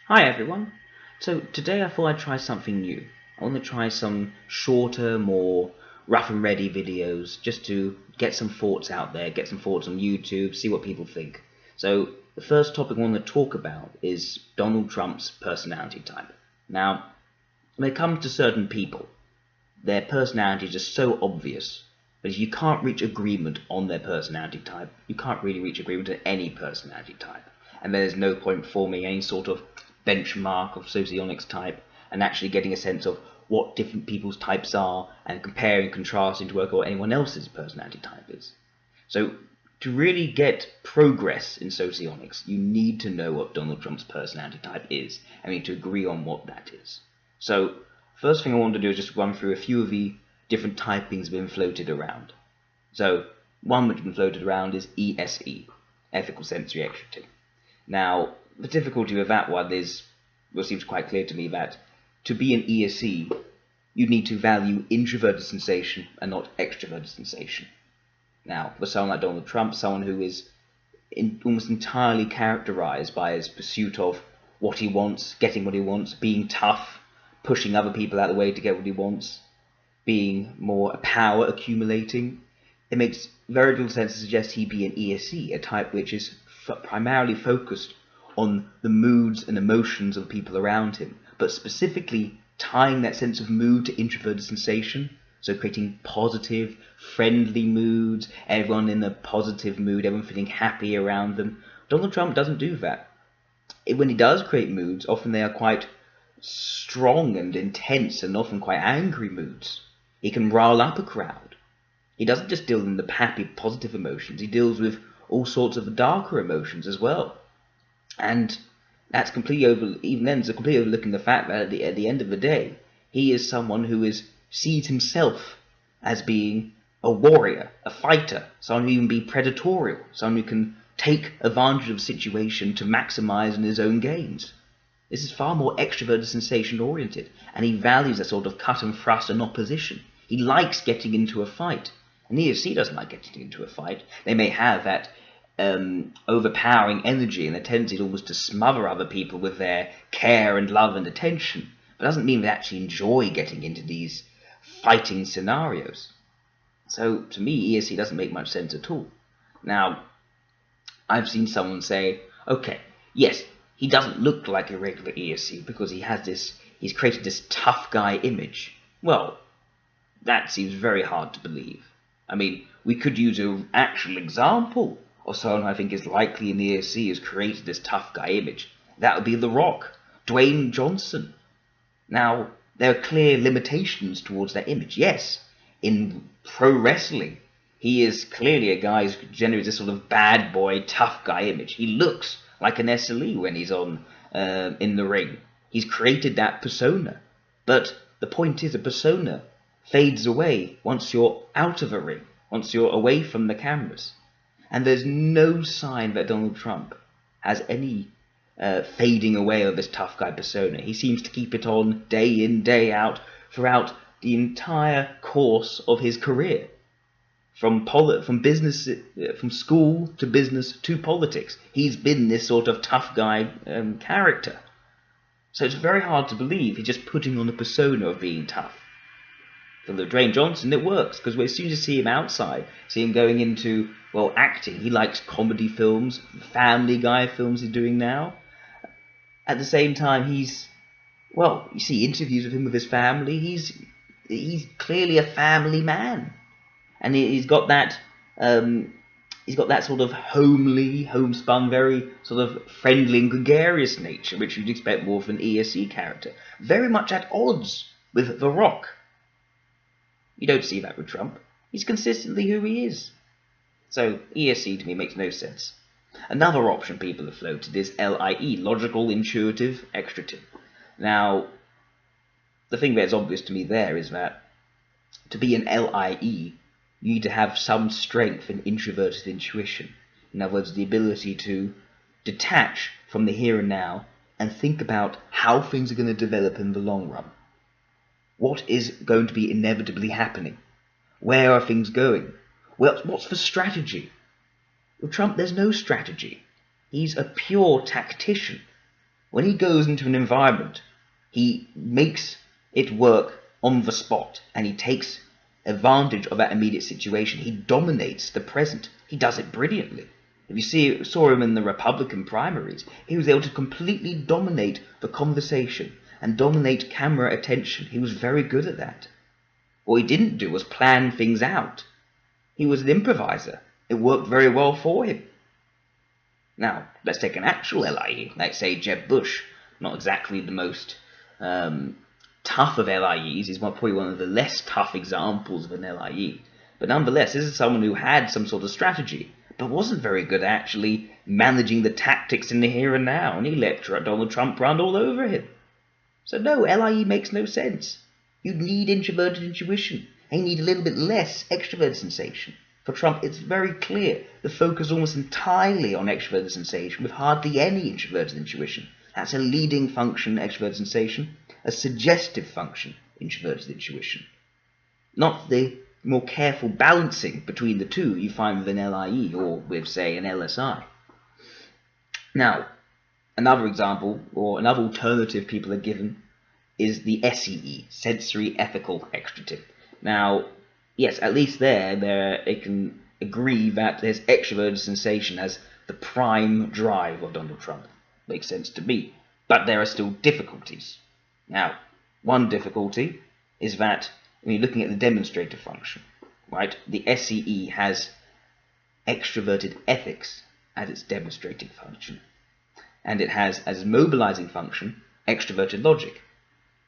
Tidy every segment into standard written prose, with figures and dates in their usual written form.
Hi everyone. So today I thought I'd try something new. I want to try some shorter, more rough and ready videos just to get some thoughts out there, get some thoughts on YouTube, see what people think. So the first topic I want to talk about is Donald Trump's personality type. Now, when it comes to certain people, their personality is just so obvious that if you can't reach agreement on their personality type, you can't really reach agreement on any personality type. And there's no point forming any sort of benchmark of socionics type and actually getting a sense of what different people's types are and comparing, contrasting to work out what anyone else's personality type is. So to really get progress in socionics, you need to know what Donald Trump's personality type is, and we need to agree on what that is. So first thing I want to do is just run through a few of the different typings that have been floated around. So one which has been floated around is ESE, ethical sensory extrative. Now, the difficulty with that one is, well, it seems quite clear to me that to be an ESE, you need to value introverted sensation and not extroverted sensation. Now, for someone like Donald Trump, someone who is almost entirely characterized by his pursuit of what he wants, getting what he wants, being tough, pushing other people out of the way to get what he wants, being more power accumulating, it makes very little sense to suggest he be an ESE, a type which is primarily focused on the moods and emotions of people around him, but specifically tying that sense of mood to introverted sensation, so creating positive, friendly moods, everyone in a positive mood, everyone feeling happy around them. Donald Trump doesn't do that. When he does create moods, often they are quite strong and intense and often quite angry moods. He can rile up a crowd. He doesn't just deal in the happy, positive emotions, he deals with all sorts of darker emotions as well. And that's even then, it's completely overlooking the fact that at the end of the day, he is someone who sees himself as being a warrior, a fighter, someone who can be predatorial, someone who can take advantage of a situation to maximize in his own gains. This is far more extroverted sensation oriented, and he values that sort of cut and thrust and opposition. He likes getting into a fight. And ESC doesn't like getting into a fight. They may have that overpowering energy and a tendency almost to smother other people with their care and love and attention, but it doesn't mean they actually enjoy getting into these fighting scenarios. So to me, ESC doesn't make much sense at all. Now, I've seen someone say, okay, yes, he doesn't look like a regular ESC because he's created this tough guy image. Well, that seems very hard to believe. I mean, we could use an actual example of someone who I think is likely in the ESC has created this tough guy image. That would be The Rock, Dwayne Johnson. Now, there are clear limitations towards that image. Yes, in pro wrestling, he is clearly a guy who generates this sort of bad boy, tough guy image. He looks like an SLE when he's on in the ring. He's created that persona. But the point is, a persona fades away once you're out of a ring, once you're away from the cameras. And there's no sign that Donald Trump has any fading away of this tough guy persona. He seems to keep it on day in, day out, throughout the entire course of his career. From business, from school to business to politics, he's been this sort of tough guy character. So it's very hard to believe he's just putting on a persona of being tough. For the Dwayne Johnson, it works, because as soon as you see him outside, see him going into, well, acting, he likes comedy films, Family Guy films he's doing now. At the same time, you see interviews of him with his family, he's clearly a family man. And he's got that sort of homely, homespun, very sort of friendly and gregarious nature, which you'd expect more from an ESC character. Very much at odds with The Rock. You don't see that with Trump. He's consistently who he is. So ESC to me makes no sense. Another option people have floated is LIE, logical, intuitive, extrative. Now, the thing that's obvious to me there is that to be an LIE, you need to have some strength in introverted intuition. In other words, the ability to detach from the here and now and think about how things are going to develop in the long run. What is going to be inevitably happening? Where are things going? Well, what's the strategy? With Trump, there's no strategy. He's a pure tactician. When he goes into an environment, he makes it work on the spot, and he takes advantage of that immediate situation. He dominates the present. He does it brilliantly. If you saw him in the Republican primaries, he was able to completely dominate the conversation and dominate camera attention. He was very good at that. What he didn't do was plan things out. He was an improviser. It worked very well for him. Now, let's take an actual LIE, let's say Jeb Bush. Not exactly the most tough of LIEs. He's probably one of the less tough examples of an LIE. But nonetheless, this is someone who had some sort of strategy, but wasn't very good at actually managing the tactics in the here and now, and he let Donald Trump run all over him. So no, LIE makes no sense. You need introverted intuition, and you need a little bit less extroverted sensation. For Trump, it's very clear the focus almost entirely on extroverted sensation with hardly any introverted intuition. That's a leading function, extroverted sensation, a suggestive function, introverted intuition. Not the more careful balancing between the two you find with an LIE or with, say, an LSI. Now, another example, or another alternative people are given, is the SEE, sensory ethical extrative. Now, yes, at least there they can agree that there's extroverted sensation as the prime drive of Donald Trump. Makes sense to me. But there are still difficulties. Now, one difficulty is that when you're looking at the demonstrator function, right, the SEE has extroverted ethics as its demonstrating function. And it has, as a mobilizing function, extroverted logic.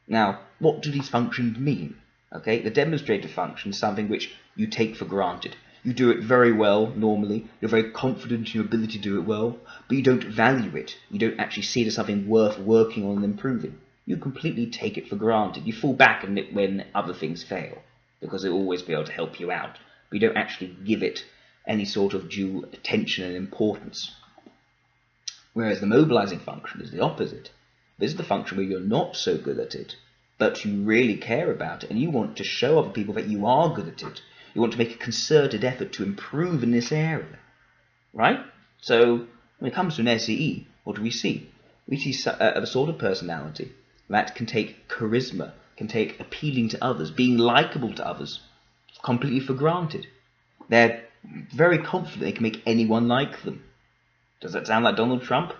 Now, what do these functions mean? Okay, the demonstrator function is something which you take for granted. You do it very well normally, you're very confident in your ability to do it well, but you don't value it. You don't actually see it as something worth working on and improving. You completely take it for granted. You fall back on it when other things fail, because it will always be able to help you out. But you don't actually give it any sort of due attention and importance. Whereas the mobilizing function is the opposite. This is the function where you're not so good at it, but you really care about it, and you want to show other people that you are good at it. You want to make a concerted effort to improve in this area, right? So when it comes to an SEE, what do we see? We see a sort of personality that can take charisma, can take appealing to others, being likable to others, completely for granted. They're very confident they can make anyone like them. Does that sound like Donald Trump?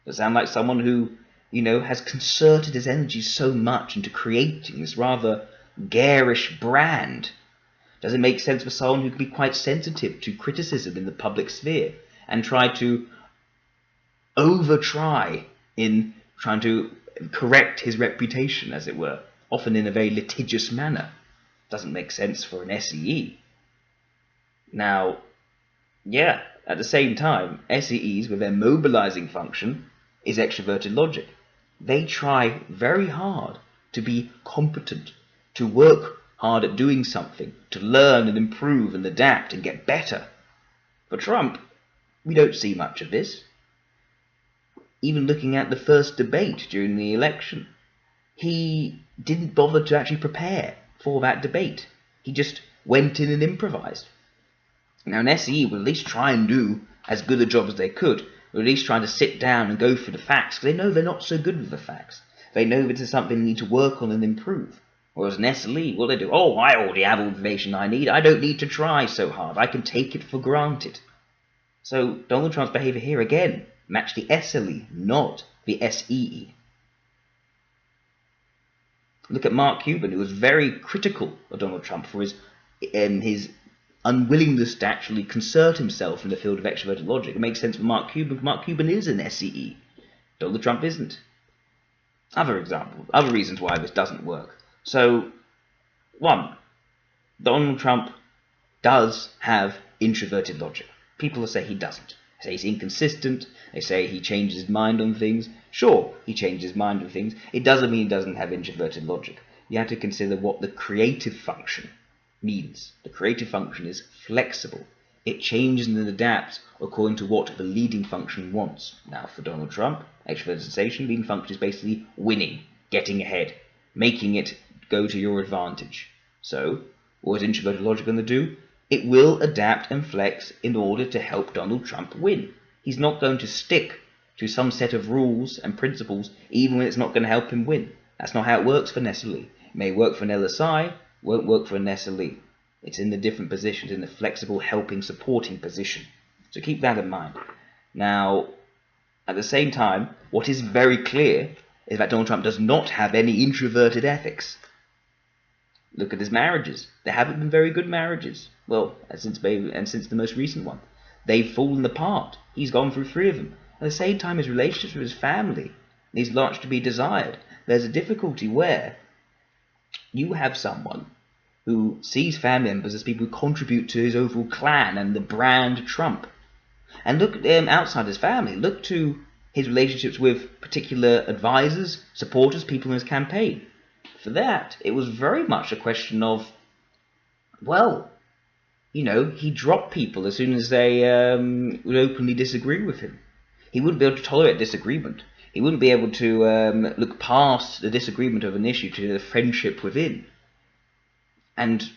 Does it sound like someone who, you know, has concerted his energy so much into creating this rather garish brand? Does it make sense for someone who can be quite sensitive to criticism in the public sphere and try to over-try in trying to correct his reputation, as it were, often in a very litigious manner? Doesn't make sense for an SEE. Now, yeah, at the same time, SEEs with their mobilizing function is extroverted logic. They try very hard to be competent, to work hard at doing something, to learn and improve and adapt and get better. For Trump, we don't see much of this. Even looking at the first debate during the election, he didn't bother to actually prepare for that debate. He just went in and improvised. Now an SE would at least try and do as good a job as they could, or at least trying to sit down and go through the facts, because they know they're not so good with the facts. They know this is something they need to work on and improve. Whereas an SLE, what do they do? Oh, I already have all the information I need. I don't need to try so hard. I can take it for granted. So Donald Trump's behavior here again matched the SLE, not the SEE. Look at Mark Cuban, who was very critical of Donald Trump for his unwillingness to actually concert himself in the field of extroverted logic. It makes sense for Mark Cuban. Mark Cuban is an SEE. Donald Trump isn't. Other examples, other reasons why this doesn't work. So, one, Donald Trump does have introverted logic. People say he doesn't. They say he's inconsistent. They say he changes his mind on things. Sure, he changes his mind on things. It doesn't mean he doesn't have introverted logic. You have to consider what the creative function means. The creative function is flexible. It changes and adapts according to what the leading function wants. Now, for Donald Trump, extroverted sensation, leading function is basically winning, getting ahead, making it go to your advantage. So, what is introverted logic going to do? It will adapt and flex in order to help Donald Trump win. He's not going to stick to some set of rules and principles, even when it's not going to help him win. That's not how it works for an SLE. It may work for an LSI, won't work for an SLE. It's in the different positions, in the flexible, helping, supporting position. So keep that in mind. Now, at the same time, what is very clear is that Donald Trump does not have any introverted ethics. Look at his marriages. They haven't been very good marriages. Well, since the most recent one. They've fallen apart. He's gone through 3 of them. At the same time, his relationships with his family leaves much to be desired. There's a difficulty where you have someone who sees family members as people who contribute to his overall clan and the brand Trump. And look outside his family. Look to his relationships with particular advisors, supporters, people in his campaign. For that, it was very much a question of, well, he dropped people as soon as they would openly disagree with him. He wouldn't be able to tolerate disagreement. He wouldn't be able to look past the disagreement of an issue to the friendship within. And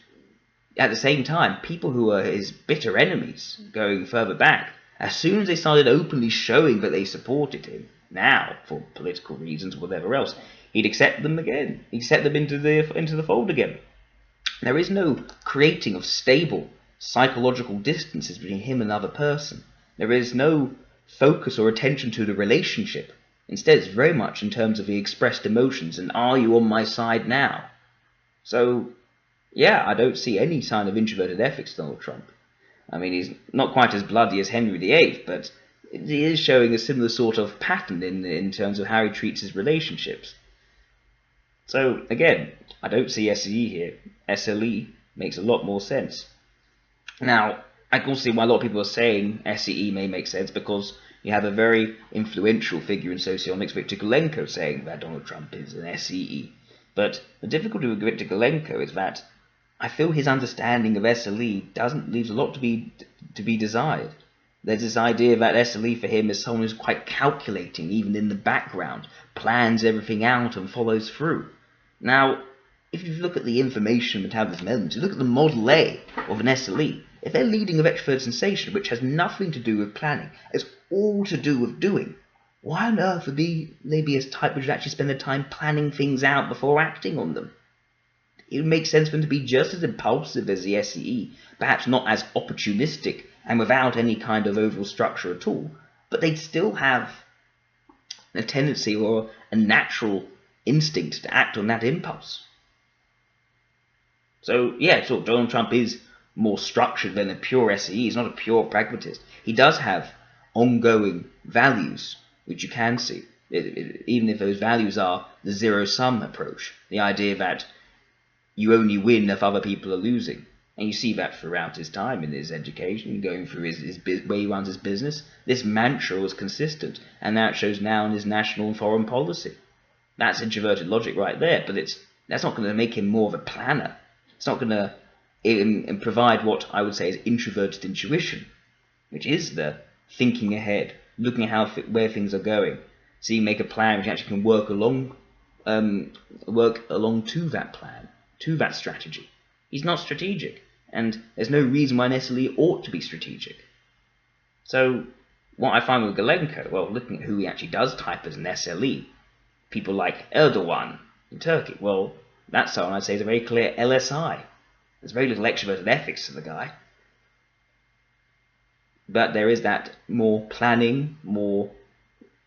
at the same time, people who were his bitter enemies going further back, as soon as they started openly showing that they supported him, now, for political reasons or whatever else, he'd accept them again. He'd accept them into the fold again. There is no creating of stable psychological distances between him and another person. There is no focus or attention to the relationship. Instead, it's very much in terms of the expressed emotions and are you on my side now? So, yeah, I don't see any sign of introverted ethics to Donald Trump. I mean, he's not quite as bloody as Henry VIII, but he is showing a similar sort of pattern in terms of how he treats his relationships. So, again, I don't see SLE here. SLE makes a lot more sense. Now, I can also see why a lot of people are saying SLE may make sense, because you have a very influential figure in socioeconomics, Victor Golenko, saying that Donald Trump is an SLE. But the difficulty with Victor Golenko is that I feel his understanding of SLE leaves a lot to be desired. There's this idea that SLE for him is someone who's quite calculating, even in the background, plans everything out and follows through. Now, if you look at the information metabolism elements, you look at the model A of an SLE, if they're leading with extrovert sensation, which has nothing to do with planning, it's all to do with doing, why on earth would they be as type which would actually spend their time planning things out before acting on them? It would make sense for them to be just as impulsive as the SLE, perhaps not as opportunistic and without any kind of overall structure at all, but they'd still have a tendency or a natural instinct to act on that impulse. So, yeah, so Donald Trump is more structured than a pure SLE. He's not a pure pragmatist. He does have ongoing values, which you can see, even if those values are the zero-sum approach, the idea that you only win if other people are losing. And you see that throughout his time in his education, going through his way he runs his business. This mantra was consistent, and that shows now in his national and foreign policy. That's introverted logic right there, but that's not going to make him more of a planner. It's not going to provide what I would say is introverted intuition, which is the thinking ahead, looking at where things are going, so you make a plan which actually can work along to that plan, to that strategy. He's not strategic, and there's no reason why an SLE ought to be strategic. So what I find with Golenko, well, looking at who he actually does type as an SLE, people like Erdogan in Turkey, well, that's someone I'd say is a very clear LSI. There's very little extroverted ethics to the guy. But there is that more planning, more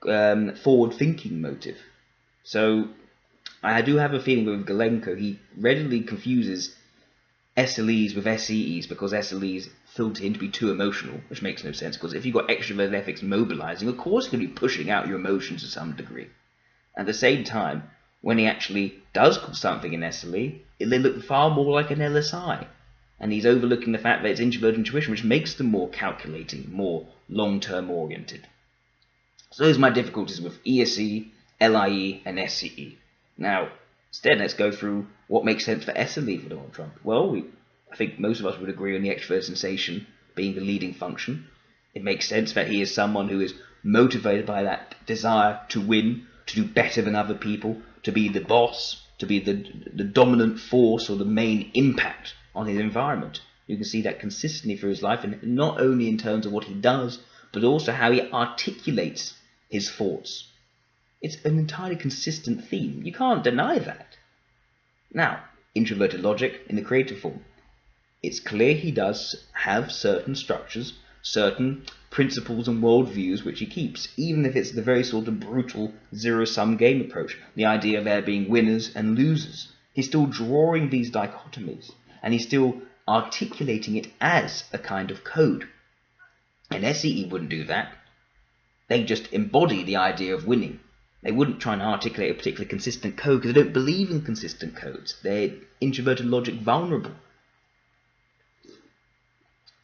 forward-thinking motive. So I do have a feeling with Golenko, he readily confuses SLEs with SEEs because SLEs feel to him to be too emotional, which makes no sense, because if you've got extroverted ethics mobilizing, of course you're going to be pushing out your emotions to some degree. At the same time, when he actually does call something an SLE, they look far more like an LSI. And he's overlooking the fact that it's introverted intuition, which makes them more calculating, more long-term oriented. So those are my difficulties with ESE, LIE, and SCE. Now, instead, let's go through what makes sense for SLE for Donald Trump. Well, I think most of us would agree on the extrovert sensation being the leading function. It makes sense that he is someone who is motivated by that desire to win, to do better than other people, to be the boss, to be the dominant force or the main impact on his environment. You can see that consistently through his life, and not only in terms of what he does, but also how he articulates his thoughts. It's an entirely consistent theme. You can't deny that. Now, introverted logic in the creative form. It's clear he does have certain structures, certain principles and worldviews which he keeps, even if it's the very sort of brutal zero-sum game approach, the idea of there being winners and losers. He's still drawing these dichotomies, and he's still articulating it as a kind of code. And SLE wouldn't do that. They just embody the idea of winning. They wouldn't try and articulate a particularly consistent code because they don't believe in consistent codes. They're introverted logic vulnerable.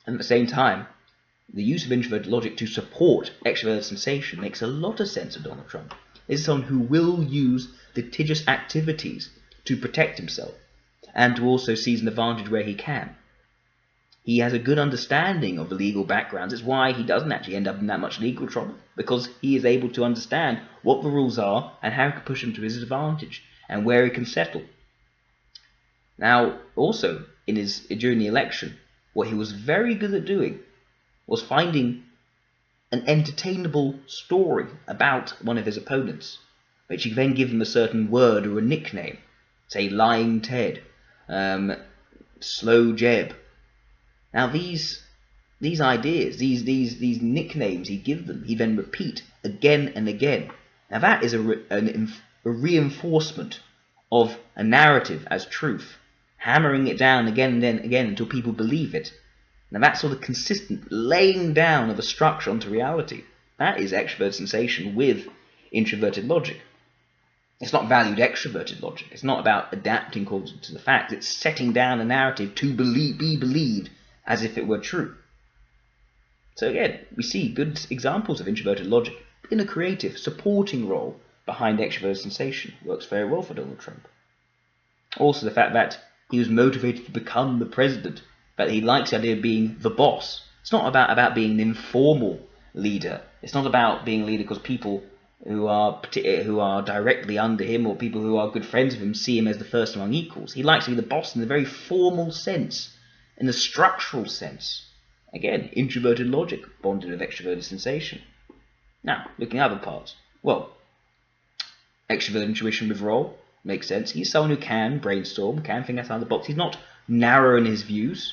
And at the same time, the use of introverted logic to support extroverted sensation makes a lot of sense of Donald Trump. This is someone who will use litigious activities to protect himself and to also seize an advantage where he can. He has a good understanding of the legal backgrounds. It's why he doesn't actually end up in that much legal trouble, because he is able to understand what the rules are and how he can push them to his advantage and where he can settle. Now, also, during the election, what he was very good at doing was finding an entertainable story about one of his opponents, which he then give them a certain word or a nickname, say Lying Ted, Slow Jeb. Now these ideas, these nicknames he gives them, he then repeat again and again. Now that is a reinforcement of a narrative as truth, hammering it down again and then again until people believe it. Now that sort of consistent laying down of a structure onto reality, that is extroverted sensation with introverted logic. It's not valued extroverted logic. It's not about adapting according to the facts. It's setting down a narrative to be believed as if it were true. So again, we see good examples of introverted logic in a creative, supporting role behind extroverted sensation. Works very well for Donald Trump. Also the fact that he was motivated to become the president, that he likes the idea of being the boss. It's not about being an informal leader. It's not about being a leader because people who are directly under him or people who are good friends of him see him as the first among equals. He likes to be the boss in the very formal sense, in the structural sense. Again, introverted logic bonded with extroverted sensation. Now, looking at other parts. Well, extroverted intuition with role makes sense. He's someone who can brainstorm, can think outside the box. He's not narrow in his views,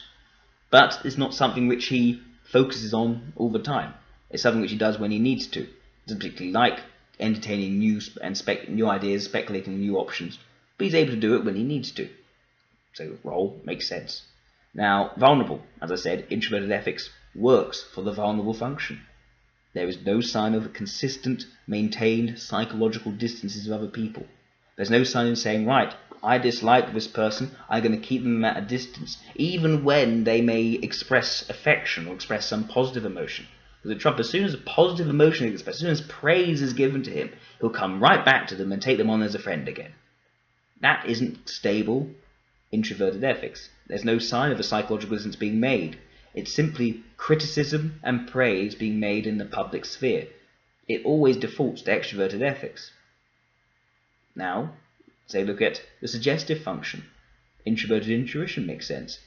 but it's not something which he focuses on all the time. It's something which he does when he needs to. He doesn't particularly like entertaining new ideas, speculating new options, but he's able to do it when he needs to. So role makes sense. Now, vulnerable, as I said, introverted ethics works for the vulnerable function. There is no sign of a consistent, maintained psychological distances of other people. There's no sign of saying, right, I dislike this person, I'm going to keep them at a distance, even when they may express affection or express some positive emotion. Because Trump, as soon as a positive emotion is expressed, as soon as praise is given to him, he'll come right back to them and take them on as a friend again. That isn't stable introverted ethics. There's no sign of a psychological distance being made. It's simply criticism and praise being made in the public sphere. It always defaults to extroverted ethics. Now, say look at the suggestive function. Introverted intuition makes sense.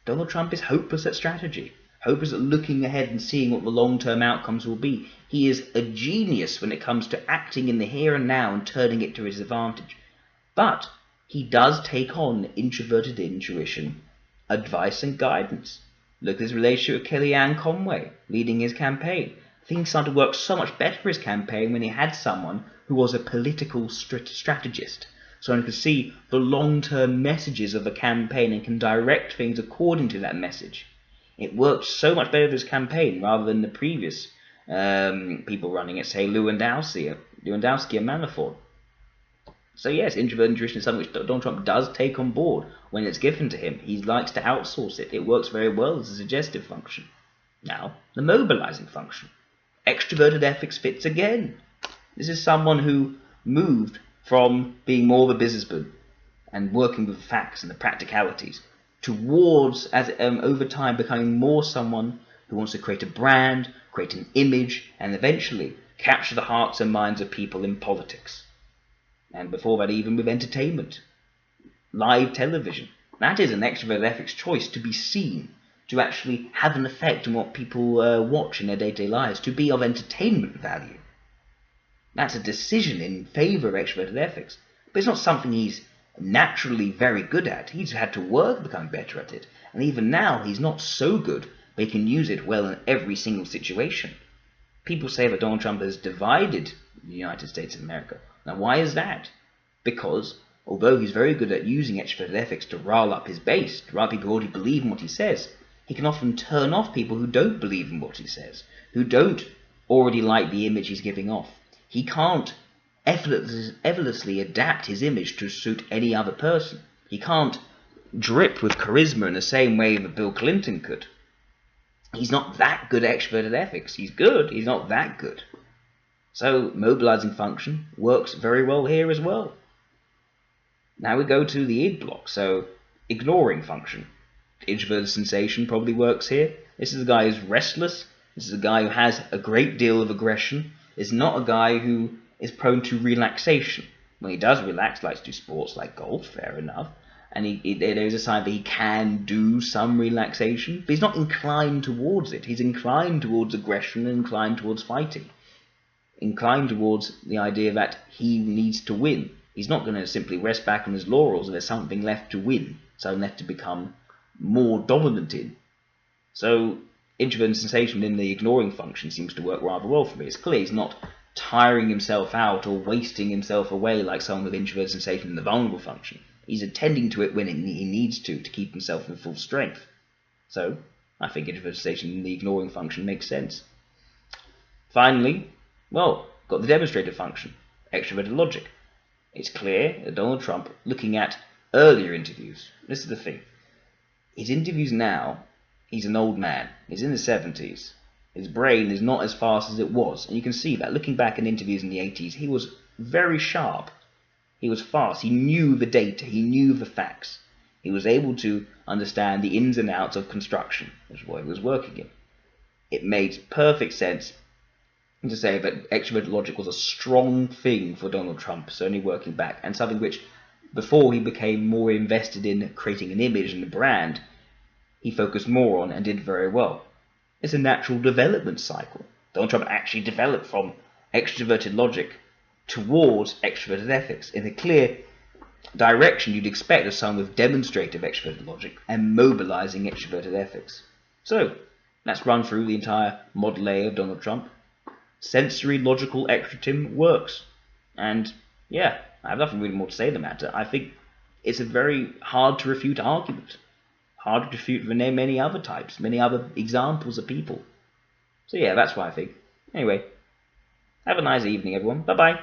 Donald Trump is hopeless at strategy. Hopeless at looking ahead and seeing what the long-term outcomes will be. He is a genius when it comes to acting in the here and now and turning it to his advantage. But he does take on introverted intuition, advice and guidance. Look at his relationship with Kellyanne Conway, leading his campaign. Things started to work so much better for his campaign when he had someone who was a political strategist. Someone who could see the long-term messages of the campaign and can direct things according to that message. It worked so much better for his campaign rather than the previous people running it, say Lewandowski and Manafort. So yes, introverted intuition is something which Donald Trump does take on board when it's given to him. He likes to outsource it. It works very well as a suggestive function. Now, the mobilizing function. Extroverted ethics fits again. This is someone who moved from being more of a businessman and working with the facts and the practicalities towards, over time, becoming more someone who wants to create a brand, create an image, and eventually capture the hearts and minds of people in politics. And before that, even with entertainment, live television. That is an extroverted ethics choice, to be seen, to actually have an effect on what people watch in their day-to-day lives, to be of entertainment value. That's a decision in favour of extroverted ethics. But it's not something he's naturally very good at. He's had to work to become better at it. And even now, he's not so good, but he can use it well in every single situation. People say that Donald Trump has divided the United States of America. Now, why is that? Because, although he's very good at using extroverted ethics to rile up his base, to rile people who already believe in what he says, he can often turn off people who don't believe in what he says, who don't already like the image he's giving off. He can't effortlessly adapt his image to suit any other person. He can't drip with charisma in the same way that Bill Clinton could. He's not that good at extroverted ethics. He's good, he's not that good. So, mobilizing function works very well here as well. Now we go to the id block, so ignoring function. Introverted sensation probably works here. This is a guy who's restless. This is a guy who has a great deal of aggression. It's not a guy who is prone to relaxation. When he does relax, likes to do sports like golf, fair enough. And there's a sign that he can do some relaxation, but he's not inclined towards it. He's inclined towards aggression and inclined towards fighting. Inclined towards the idea that he needs to win. He's not going to simply rest back on his laurels if there's something left to win, something left to become more dominant in. So, introverted sensation in the ignoring function seems to work rather well for me. It's clear he's not tiring himself out or wasting himself away like someone with introverted sensation in the vulnerable function. He's attending to it when he needs to keep himself in full strength. So, I think introverted sensation in the ignoring function makes sense. Finally, well, got the demonstrated function, extroverted logic. It's clear that Donald Trump, looking at earlier interviews, this is the thing, his interviews now, he's an old man, he's in his 70s, his brain is not as fast as it was, and you can see that looking back at interviews in the 80s, he was very sharp, he was fast, he knew the data, he knew the facts, he was able to understand the ins and outs of construction, which is what he was working in. It made perfect sense to say that extroverted logic was a strong thing for Donald Trump, certainly working back, and something which, before he became more invested in creating an image and a brand, he focused more on and did very well. It's a natural development cycle. Donald Trump actually developed from extroverted logic towards extroverted ethics in a clear direction you'd expect of someone with demonstrative extroverted logic and mobilizing extroverted ethics. So, let's run through the entire Model A of Donald Trump. Sensory logical extrovertism works. And yeah, I have nothing really more to say on the matter. I think it's a very hard to refute argument. Hard to refute than many other types, many other examples of people. So yeah, that's what I think. Anyway, have a nice evening everyone. Bye bye.